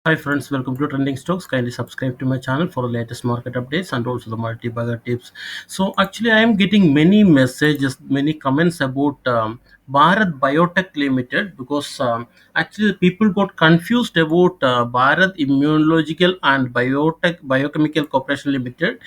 Hi friends, welcome to Trending Stocks. Kindly subscribe to my channel for the latest market updates and also the multi-bagger tips. So actually I am getting many messages, many comments about Bharat Biotech Limited because actually people got confused about Bharat Immunological and Biotech Biochemical Corporation Limited,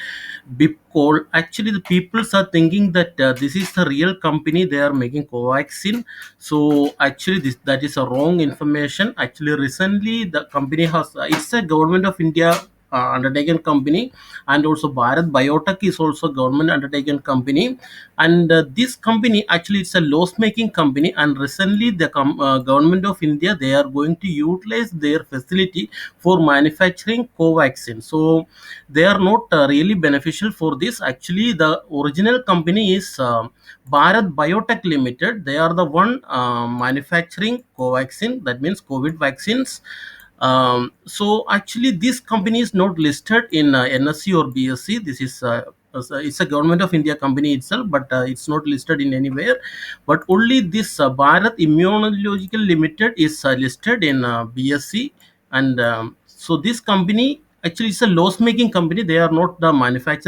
Bipcol. Actually the people are thinking that this is the real company they are making Covaxin. So actually that is a wrong information. Actually recently the company has it's a government of India undertaken company, and also Bharat Biotech is also government undertaken company. And this company actually it's a loss making company, and recently the government of India they are going to utilize their facility for manufacturing Covaxin. So they are not really beneficial for this. Actually the original company is Bharat Biotech Limited. They are the one manufacturing Covaxin, that means COVID vaccines. So actually, this company is not listed in NSE or BSE. This is it's a government of India company itself, but it's not listed in anywhere. But only this Bharat Immunological Limited is listed in BSE, and so this company actually is a loss making company. They are not the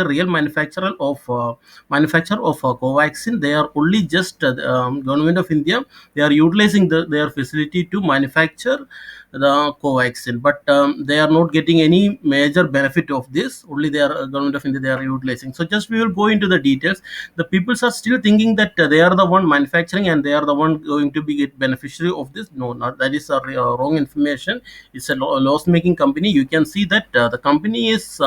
real manufacturer of Covaxin. They are only just government of India. They are utilizing their facility to manufacture the Covaxin, but they are not getting any major benefit of this. Only they are government of India they are utilizing. So just we will go into the details. The people are still thinking that they are the one manufacturing and they are the one going to be get beneficiary of this. No, not that is a wrong information. It's a loss making company. You can see that the company is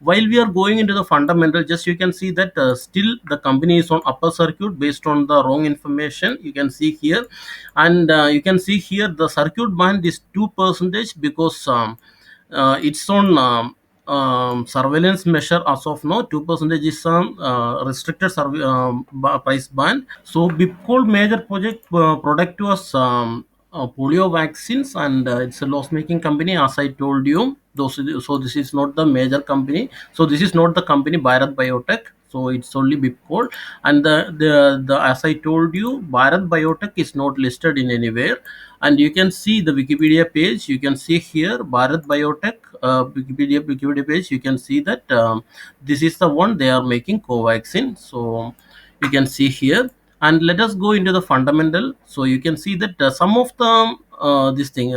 while we are going into the fundamental, just you can see that still the company is on upper circuit based on the wrong information. You can see here, and you can see here the circuit band is 2% because it's on surveillance measure as of now. 2% is some restricted price band. So Bipcol major product was polio vaccines, and it's a loss making company as I told you. So this is not the major company. So this is not the company Bharat Biotech. So it's only Bipcol, and the as I told you, Bharat Biotech is not listed in anywhere. And you can see the Wikipedia page. You can see here Bharat Biotech Wikipedia page. You can see that this is the one they are making Covaxin. So you can see here, and let us go into the fundamental. So you can see that some of the this thing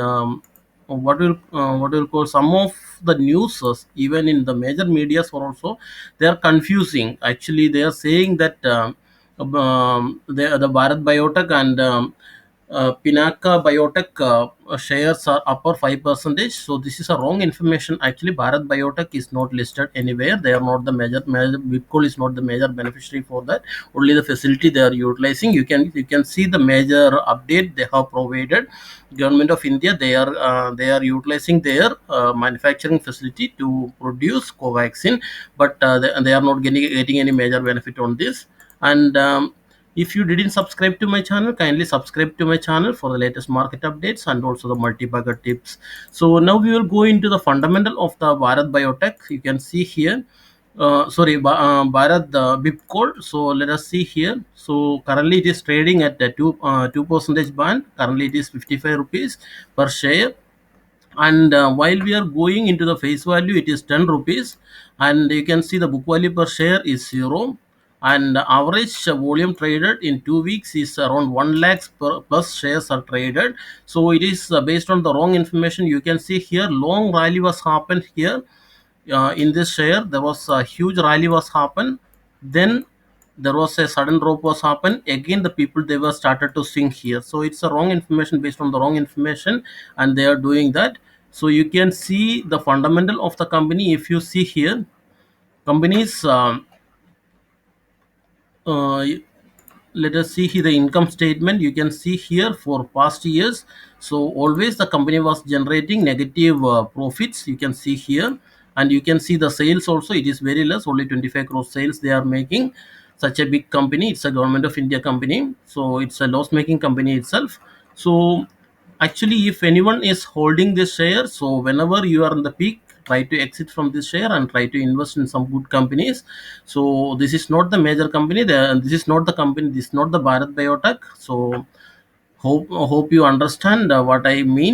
what will call some of the news even in the major medias are also they are confusing. Actually they are saying that the Bharat Biotech and Pinaka Biotech shares are upper 5%. So this is a wrong information. Actually, Bharat Biotech is not listed anywhere. They are not the major. Bipcol is not the major beneficiary for that. Only the facility they are utilizing. You can see the major update they have provided. Government of India they are utilizing their manufacturing facility to produce Covaxin, but they are not getting any major benefit on this. And if you didn't subscribe to my channel, kindly subscribe to my channel for the latest market updates and also the multi-bagger tips. So now we will go into the fundamental of the Bharat Biotech. You can see here, Bharat Bipcol. So let us see here. So currently it is trading at the 2% band. Currently it is 55 rupees per share. And while we are going into the face value, it is 10 rupees, and you can see the book value per share is 0, and the average volume traded in 2 weeks is around 1 lakhs plus shares are traded. So it is based on the wrong information. You can see here long rally was happened here. In this share there was a huge rally was happened, then there was a sudden drop was happened again. The people they were started to sink here. So it's a wrong information based on the wrong information, and they are doing that. So you can see the fundamental of the company. If you see here, companies uh, let us see here the income statement. You can see here for past years, so always the company was generating negative profits. You can see here, and you can see the sales also. It is very less, only 25 crore sales they are making. Such a big company, it's a government of India company, so it's a loss making company itself. So actually if anyone is holding this share, so whenever you are in the peak, try to exit from this share and try to invest in some good companies. So this is not the major company, this is not the company, this is not the Bharat Biotech. So hope you understand what I mean.